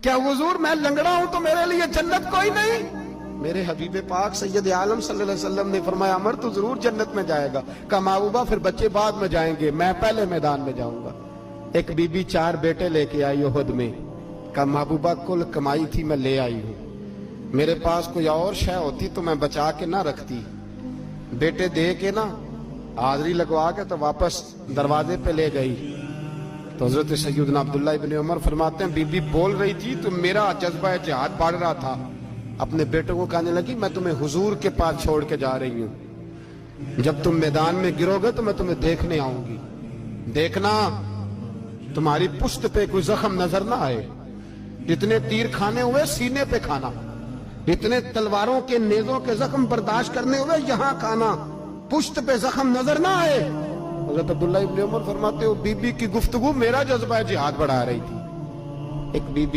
क्या हुजूर मैं लंगड़ा हूं तो मेरे लिए जन्नत कोई नहीं? मेरे हबीब पाक सैयद आलम सल्लल्लाहु अलैहि वसल्लम ने फरमाया अमर तो जरूर जन्नत में जाएगा। कहा महबूबा फिर बच्चे बाद में जाएंगे, मैं पहले मैदान में जाऊंगा। एक बीबी 4 बेटे लेके आई उहद में। कहा महबूबा कुल कमाई थी मैं ले आई हूं, मेरे पास कोई और शय होती तो मैं बचा के ना रखती। बेटे दे के ना हाजरी लगवा के तो वापस दरवाजे पे ले गई। तो हजरत सैयदना अब्दुल्ला इब्न उमर फरमाते हैं बीबी बोल रही थी तो मेरा जज्बा जिहाद बढ़ रहा था। अपने बेटों को कहने लगी मैं तुम्हें हुजूर के पास छोड़ के जा रही हूं, जब तुम मैदान में गिरोगे तो मैं तुम्हें देखने आऊंगी। देखना तुम्हारी पुश्त पे कोई जख्म नजर ना आए। जितने तीर खाने हुए सीने पे खाना, इतने तलवारों के नेजों के जख्म बर्दाश्त करने हुए यहां खाना, पुश्त पे जख्म नजर ना आए। हज़रत अब्दुल्ला इब्न उमर फरमाते हो बीबी की गुफ्तगू मेरा जज्बा जिहाद बढ़ा रही थी। एक बीबी